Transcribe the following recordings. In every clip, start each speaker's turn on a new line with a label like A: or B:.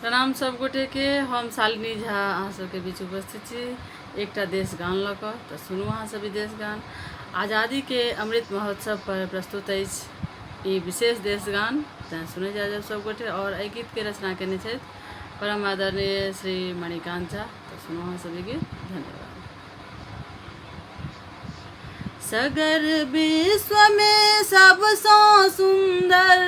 A: प्रणाम सब गोटे के। हम शालिनी झा अहाँ सबके बीच उपस्थित छी एकटा देश गान लऽ कऽ। तऽ सुनू अहाँ सब ई देश गान। आज़ादी के अमृत महोत्सव पर प्रस्तुत अछि ई विशेष देश गान। तैं सुनै जायब सब गोटे। और एहि गीत के रचना केने छथि परम आदरणीय श्री मणिकांत झा। तऽ सुनू अहाँ सब ई गीत। धन्यवाद। सगर विश्व में सबसँ सुंदर,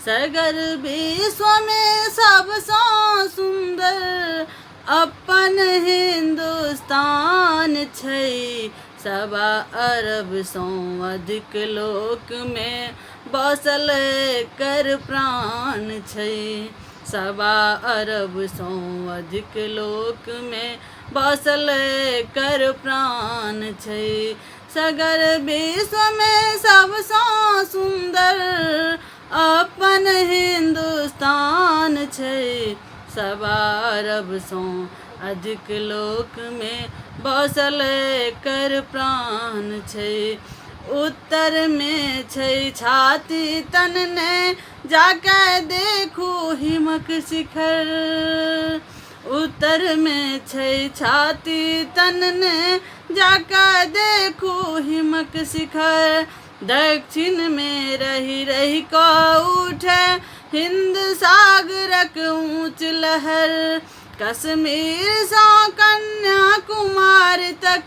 A: सगर विश्व में सबसँ सुंदर अपन हिंदुस्तान छै। सवा अरबसँ अधिक लोक में बसल एकर प्राण छै। सवा अरबसँ अधिक लोक में बसल एकर प्राण छै। सगर विश्व में सबसँ सुंदर अपन हिंदुस्तान छै। सवा अरबसँ अधिक लोक में बसल एकर प्राण छै। उत्तर में छै छाती तनने जाके देखू हिमक शिखर। उत्तर में छै छाती तनने जाके देखू हिमक शिखर। दक्षिण में रही रही कऽ उठे हिंद सागरक ऊँच लहर। कश्मीर सँ कन्याकुमारी तक,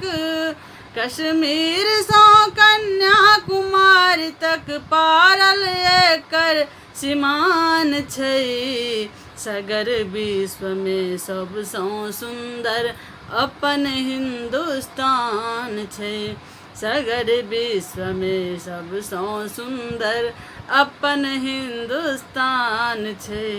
A: कश्मीर सँ कन्याकुमारी तक पारल एकर सीमान छै। सगर विश्व में सबसँ सुंदर अपन हिंदुस्तान छै। सगर विश्व में सबसँ सुंदर अपन हिंदुस्तान छै।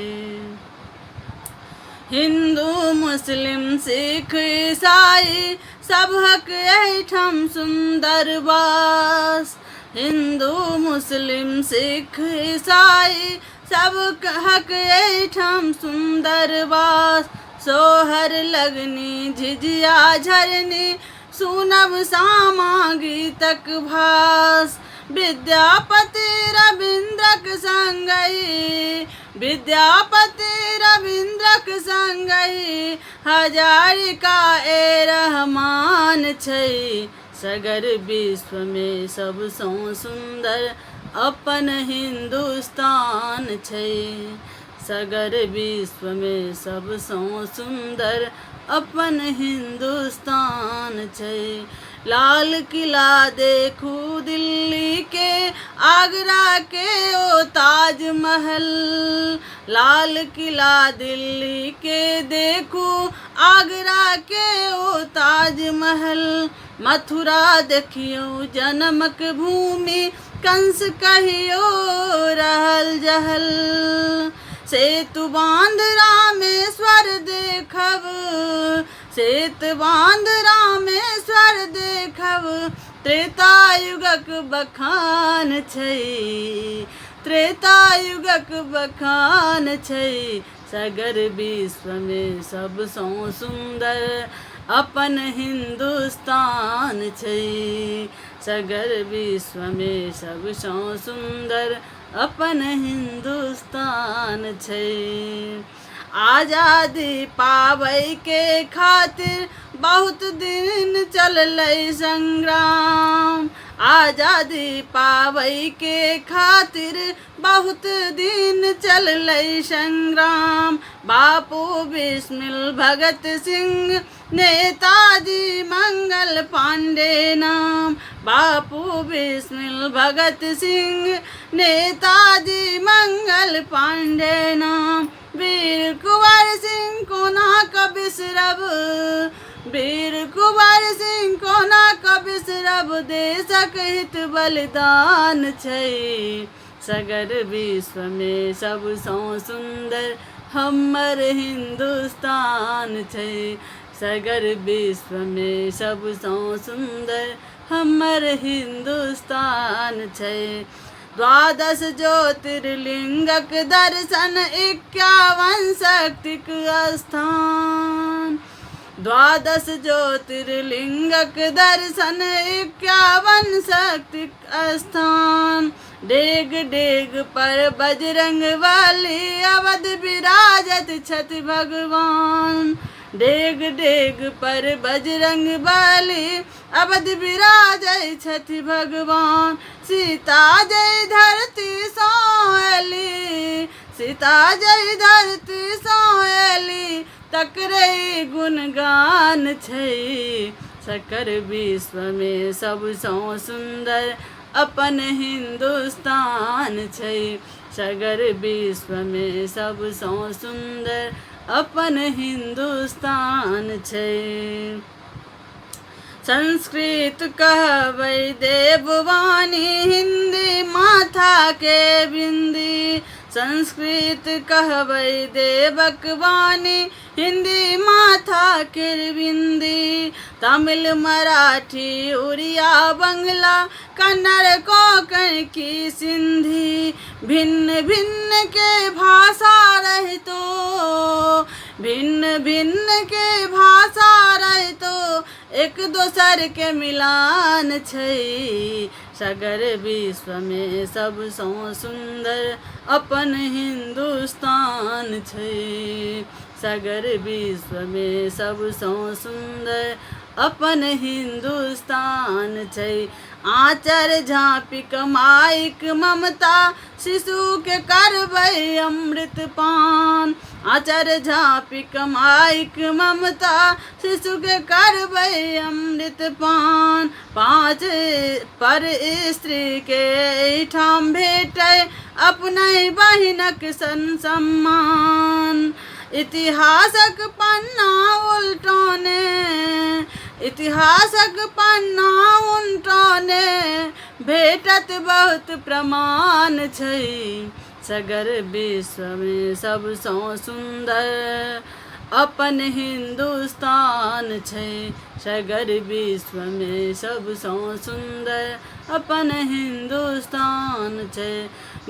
A: हिंदू मुस्लिम सिख ईसाई सबहक एहिठाम सुंदर वास। हिंदू मुस्लिम सिख ईसाई सबहक एहिठाम सुंदर वास। सोहर लगनी झिझिया झरनी सुनब सामा गीतक भास। विद्यापति रविन्द्रक संगहि, विद्यापति रविन्द्रक संगहि हजारिका ए रहमान छै। सगर विश्व में सबसँ सुंदर अपन हिंदुस्तान छै। सगर विश्व में सबसँ सुंदर अपन हिंदुस्तान छै। लाल किला देखू दिल्ली के, आगरा के ओ ताजमहल। लाल किला दिल्ली के देखू, आगरा के ओ ताजमहल। मथुरा देखियो जनमक भूमि, कंस कहियो रहल जहल। सेतु बांध रामेश्वर देखब, सेतु बांध रामेश्वर देखब। त्रेतायुगक बखान छै, त्रेतायुगक बखान छै। सगर विश्व में सबसँ सुंदर अपन हिंदुस्तान छै। सगर विश्व में सबसँ सुंदर अपन हिंदुस्तान छै। आज़ादी पाबै के खातिर बहुत दिन चललै संग्राम। आज़ादी पाबै के खातिर बहुत दिन चललै संग्राम। बापू बिस्मिल भगत सिंह, नेताजी मंगल पांडे नाम। बापू बिस्मिल भगत सिंह, नेताजी मंगल पांडे नाम। वीर कुंवर सिंह कोना कऽ बिसरब, वीर कुंवर सिंह कोना कऽ बिसरब। देशक हित बलिदान छै। सगर विश्व में सबसँ सुंदर हमर हिंदुस्तान छै। सगर विश्व में सबसँ सुंदर हमर हिंदुस्तान छै। द्वादश ज्योतिर्लिंगक दर्शन 51 शक्तिक स्थान। द्वादश ज्योतिर्लिंगक दर्शन 51 शक्तिक स्थान। डेग डेग पर बजरंग वाली अवध विराजत छथि भगवान। डेग डेग पर बजरंग बली अवध विराजै छथि भगवान। सीता जय धरती सोएली, सीता जय धरती सोएली, तकरै गुणगान छै। सकर विश्व में सबसँ सुंदर अपन हिंदुस्तान छै। सगर विश्व में सबसँ सुंदर अपन हिंदुस्तान छै। संस्कृत कहबै देववाणी, हिंदी माथा के बिंदी। संस्कृत कहबै देवक वाणी, हिंदी माथा के बिंदी। तमिल मराठी उड़िया बंगला कन्नड़ कोंकण की सिंधी। भिन्न भिन्न के भाषा रहितो, भिन्न भिन्न के भाषा रहितो, एक दोसर के मिलान छै। सगर विश्व में सबसँ सुंदर अपन हिंदुस्तान छै। सगर विश्व में सबसँ सुंदर अपन हिंदुस्तान छै। आँचर झाँपि कमाइक ममता, शिशु के करबै अमृत पान। आँचर झाँपि कमाइक ममता, शिशु के करबै अमृत पान। पाँच पर स्त्री के एहिठाम भेटै अपने बहिनक सन सम्मान। इतिहासक पन्ना उल्टाने, इतिहासक पन्ना उल्टाने, भेटत बहुत प्रमाण छै। सगर विश्व में सबसँ सुंदर अपन हिंदुस्तान छै। सगर विश्व में सबसँ सुंदर अपन हिंदुस्तान छै।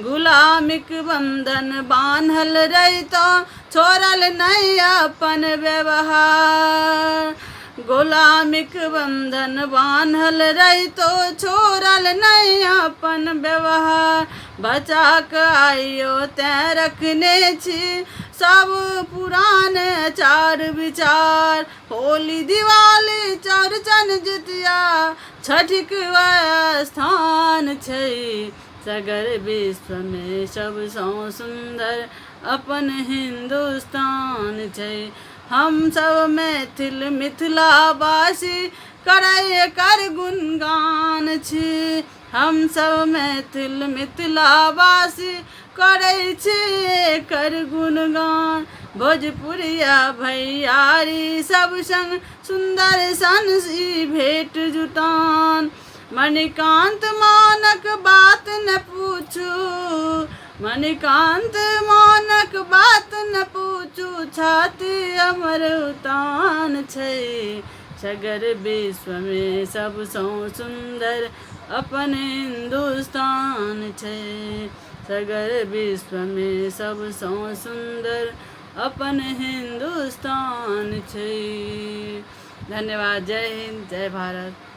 A: गुलामीक बंधन बान्हल रहितो, छोड़ल नहीं अपन व्यवहार। गुलामीक बंधन बान्हल रहितो, छोड़ल नहीं अपन व्यवहार। बचा के आइयो तैं रखने छी सब पुराने आचार विचार। होली दिवाली चौरचन जितिया, छठिक स्थान छै। सगर विश्व में सबसँ सुंदर अपन हिंदुस्तान छै। हम सब मैथिल मिथिलावासी करै एकर गुणगान छी। हम सब मैथिल मिथिलावासी करै छी एकर गुणगान। भोजपुरिया भैयारी सब संग सुंदर सन ई भेंट जुटान। मणिकांत मानक बात न पूछू, मणिकांत मानक बात न पूछू, छाती अमर उतान छै। सगर विश्व में सबसँ सुंदर अपन हिंदुस्तान छै। सगर विश्व में सबसँ सुंदर अपन हिंदुस्तान छै। धन्यवाद। जय हिंद, जय भारत।